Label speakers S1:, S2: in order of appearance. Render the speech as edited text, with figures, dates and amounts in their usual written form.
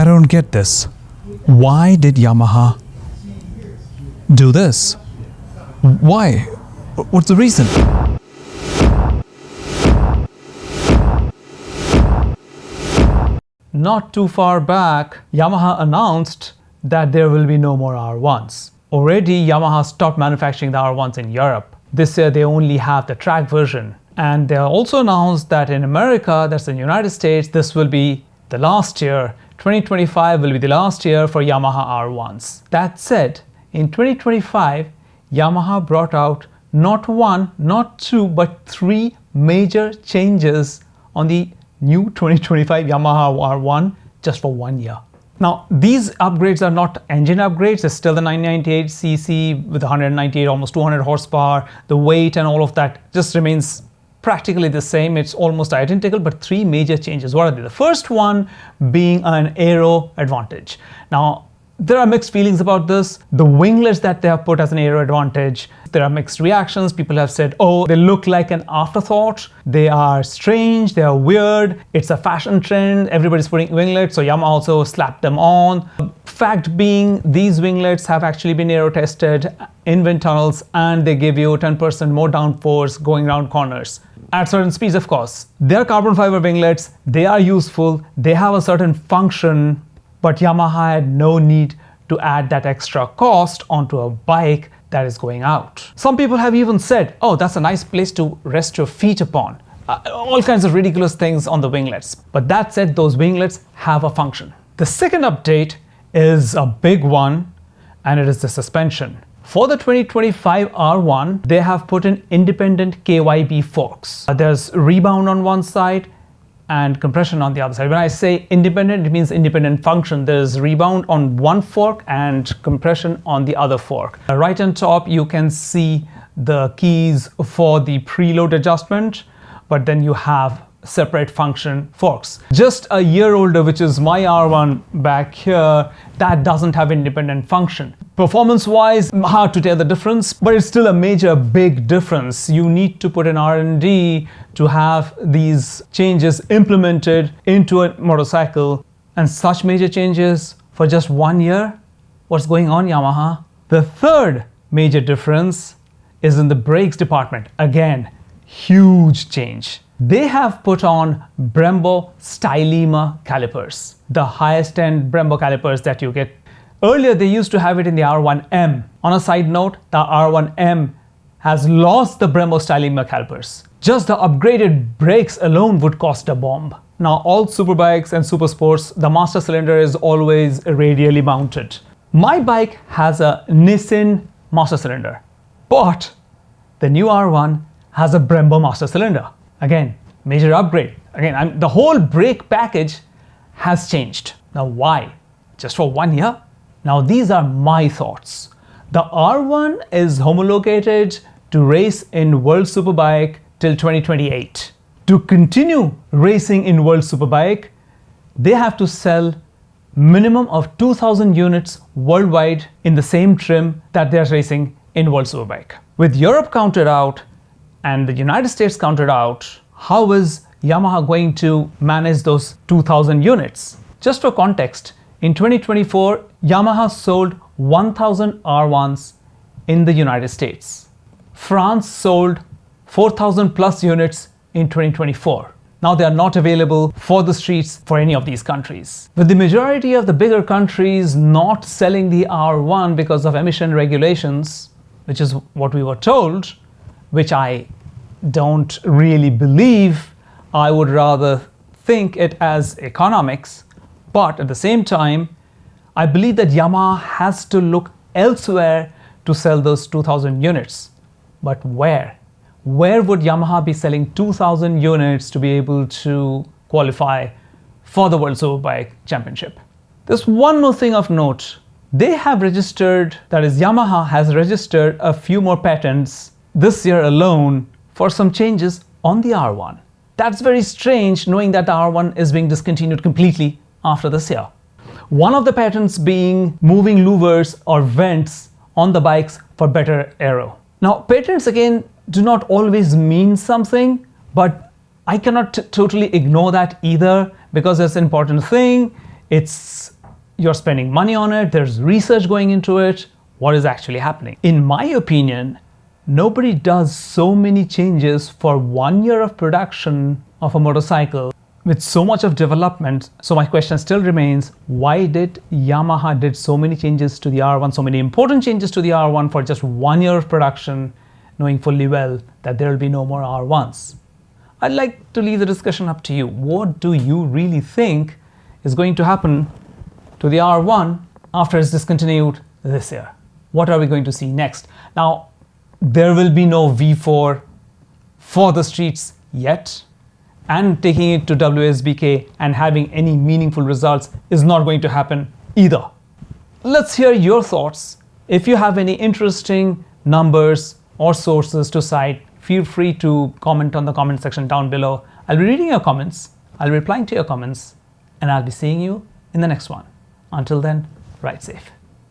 S1: I don't get this. Why did Yamaha do this? Why? What's the reason?
S2: Not too far back, Yamaha announced that there will be no more R1s. Already, Yamaha stopped manufacturing the R1s in Europe. This year, they only have the track version. And they also announced that in America, that's in the United States, this will be the last year. 2025 will be the last year for Yamaha R1s. That said, in 2025, Yamaha brought out not one, not two, but three major changes on the new 2025 Yamaha R1 just for 1 year. Now, these upgrades are not engine upgrades. It's still the 998cc with 198, almost 200 horsepower. The weight and all of that just remains practically the same. It's almost identical, but three major changes. What are they? The first one being an aero advantage. Now, there are mixed feelings about this. The winglets that they have put as an aero advantage, there are mixed reactions. People have said, oh, they look like an afterthought. They are strange. They are weird. It's a fashion trend. Everybody's putting winglets, so Yamaha also slapped them on. Fact being, these winglets have actually been aero tested in wind tunnels, and they give you 10% more downforce going around corners. At certain speeds, of course. They're carbon fiber winglets. They are useful. They have a certain function, but Yamaha had no need to add that extra cost onto a bike that is going out. Some people have even said, oh, that's a nice place to rest your feet upon. All kinds of ridiculous things on the winglets. But that said, those winglets have a function. The second update is a big one, and it is the suspension. For the 2025 R1, they have put in independent KYB forks. There's rebound on one side and compression on the other side. When I say independent, it means independent function. There's rebound on one fork and compression on the other fork. Right on top, you can see the keys for the preload adjustment, but then you have separate function forks. Just a year older, which is my R1 back here, that doesn't have independent function. Performance-wise, hard to tell the difference, but it's still a major big difference. You need to put an R&D to have these changes implemented into a motorcycle, and such major changes for just 1 year? What's going on, Yamaha? The third major difference is in the brakes department. Again, huge change. They have put on Brembo Stylema calipers, the highest end Brembo calipers that you get. Earlier, they used to have it in the R1M. On a side note, the R1M has lost the Brembo Stylema calipers. Just the upgraded brakes alone would cost a bomb. Now, all superbikes and supersports, the master cylinder is always radially mounted. My bike has a Nissin master cylinder, but the new R1 has a Brembo master cylinder. Again, major upgrade. Again, the whole brake package has changed. Now, why? Just for 1 year? Now, these are my thoughts. The R1 is homologated to race in World Superbike till 2028. To continue racing in World Superbike, they have to sell minimum of 2,000 units worldwide in the same trim that they're racing in World Superbike. With Europe counted out and the United States counted out, how is Yamaha going to manage those 2,000 units? Just for context, in 2024, Yamaha sold 1,000 R1s in the United States. France sold 4,000 plus units in 2024. Now they are not available for the streets for any of these countries. With the majority of the bigger countries not selling the R1 because of emission regulations, which is what we were told, which I don't really believe. I would rather think it as economics. But at the same time, I believe that Yamaha has to look elsewhere to sell those 2,000 units. But where? Where would Yamaha be selling 2,000 units to be able to qualify for the World Superbike Championship? There's one more thing of note. They have registered, that is Yamaha has registered a few more patents this year alone for some changes on the R1. That's very strange, knowing that the R1 is being discontinued completely after this year. One of the patents being moving louvers or vents on the bikes for better aero. Now, patents again do not always mean something, but I cannot totally ignore that either, because it's an important thing. It's you're spending money on it, there's research going into it. What is actually happening? In my opinion, nobody does so many changes for 1 year of production of a motorcycle with so much of development. So my question still remains, why did Yamaha did so many changes to the R1, so many important changes to the R1 for just 1 year of production, knowing fully well that there will be no more R1s? I'd like to leave the discussion up to you. What do you really think is going to happen to the R1 after it's discontinued this year? What are we going to see next? Now, there will be no V4 for the streets yet, and taking it to WSBK and having any meaningful results is not going to happen either. Let's hear your thoughts. If you have any interesting numbers or sources to cite, feel free to comment on the comment section down below. I'll be reading your comments, I'll be replying to your comments, and I'll be seeing you in the next one. Until then, ride safe.